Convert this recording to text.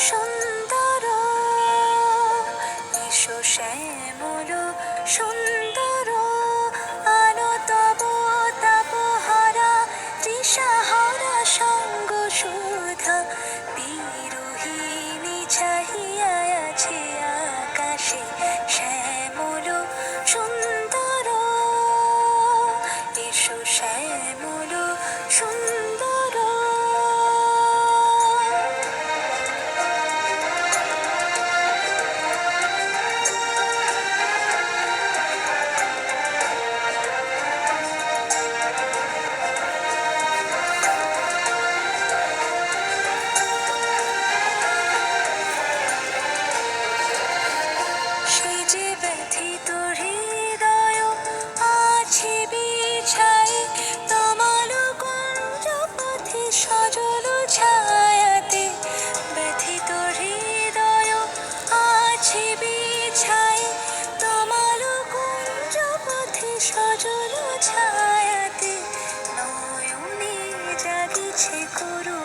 সুন্দর এসো শ্যামল সুন্দর আলো তব তাপহারা তৃষাহারা সঙ্গ সুধা বিরোহিণী চাহিয়া আছে আকাশে শ্যামল সুন্দর এসো শ্যামল সুন্দর। সে যে ব্যথিত হৃদয় আছে বিছাই তমাল কুঞ্জ পথে সজল ছায়াতে ব্যথিত হৃদয় আছে বিছাই তমাল কুঞ্জ পথে সজল ছায়াতে নয়নে জাগিছে করুণ